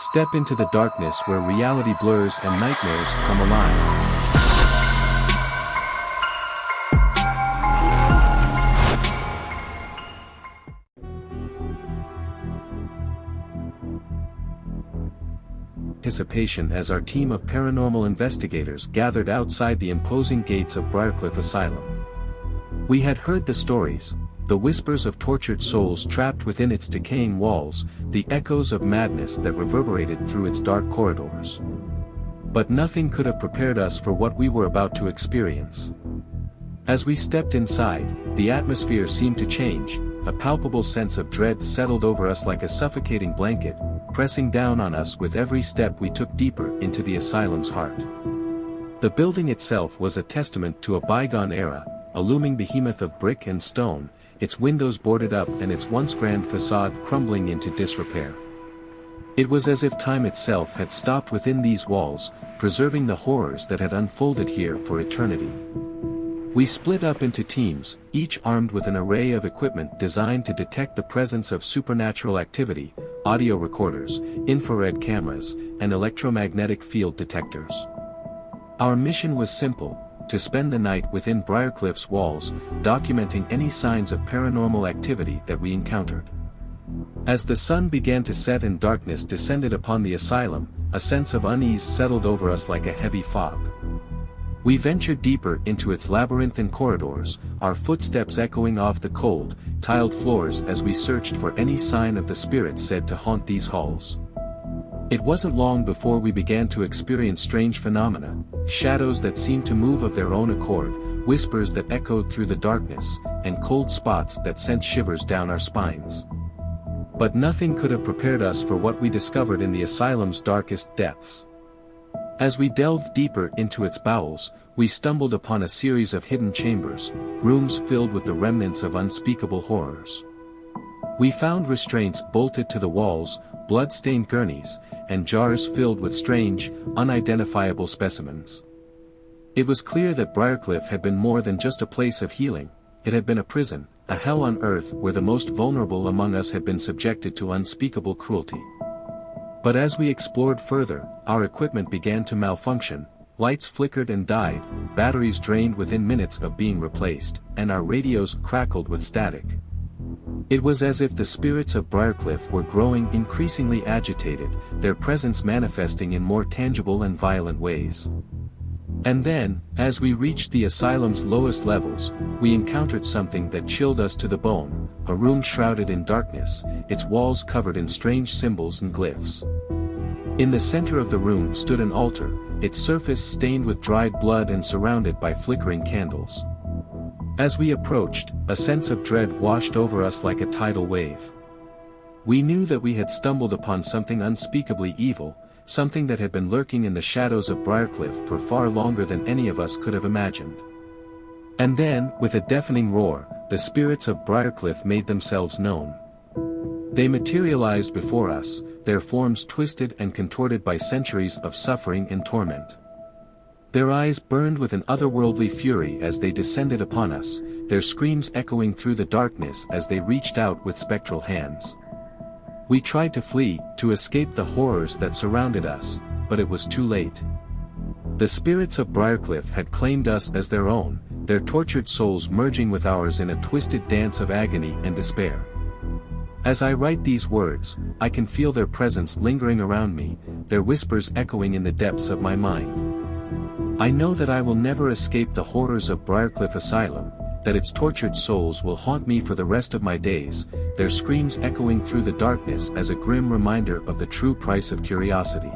Step into the darkness where reality blurs and nightmares come alive. Anticipation as our team of paranormal investigators gathered outside the imposing gates of Briarcliff Asylum. We had heard the stories, the whispers of tortured souls trapped within its decaying walls, the echoes of madness that reverberated through its dark corridors. But nothing could have prepared us for what we were about to experience. As we stepped inside, the atmosphere seemed to change, a palpable sense of dread settled over us like a suffocating blanket, pressing down on us with every step we took deeper into the asylum's heart. The building itself was a testament to a bygone era, a looming behemoth of brick and stone, its windows boarded up and its once grand facade crumbling into disrepair. It was as if time itself had stopped within these walls, preserving the horrors that had unfolded here for eternity. We split up into teams, each armed with an array of equipment designed to detect the presence of supernatural activity, audio recorders, infrared cameras, and electromagnetic field detectors. Our mission was simple: to spend the night within Briarcliff's walls, documenting any signs of paranormal activity that we encountered. As the sun began to set and darkness descended upon the asylum, a sense of unease settled over us like a heavy fog. We ventured deeper into its labyrinthine corridors, our footsteps echoing off the cold, tiled floors as we searched for any sign of the spirits said to haunt these halls. It wasn't long before we began to experience strange phenomena, shadows that seemed to move of their own accord, whispers that echoed through the darkness, and cold spots that sent shivers down our spines. But nothing could have prepared us for what we discovered in the asylum's darkest depths. As we delved deeper into its bowels, we stumbled upon a series of hidden chambers, rooms filled with the remnants of unspeakable horrors. We found restraints bolted to the walls, blood-stained gurneys, and jars filled with strange, unidentifiable specimens. It was clear that Briarcliff had been more than just a place of healing, it had been a prison, a hell on earth where the most vulnerable among us had been subjected to unspeakable cruelty. But as we explored further, our equipment began to malfunction, lights flickered and died, batteries drained within minutes of being replaced, and our radios crackled with static. It was as if the spirits of Briarcliff were growing increasingly agitated, their presence manifesting in more tangible and violent ways. And then, as we reached the asylum's lowest levels, we encountered something that chilled us to the bone, a room shrouded in darkness, its walls covered in strange symbols and glyphs. In the center of the room stood an altar, its surface stained with dried blood and surrounded by flickering candles. As we approached, a sense of dread washed over us like a tidal wave. We knew that we had stumbled upon something unspeakably evil, something that had been lurking in the shadows of Briarcliff for far longer than any of us could have imagined. And then, with a deafening roar, the spirits of Briarcliff made themselves known. They materialized before us, their forms twisted and contorted by centuries of suffering and torment. Their eyes burned with an otherworldly fury as they descended upon us, their screams echoing through the darkness as they reached out with spectral hands. We tried to flee, to escape the horrors that surrounded us, but it was too late. The spirits of Briarcliff had claimed us as their own, their tortured souls merging with ours in a twisted dance of agony and despair. As I write these words, I can feel their presence lingering around me, their whispers echoing in the depths of my mind. I know that I will never escape the horrors of Briarcliff Asylum, that its tortured souls will haunt me for the rest of my days, their screams echoing through the darkness as a grim reminder of the true price of curiosity.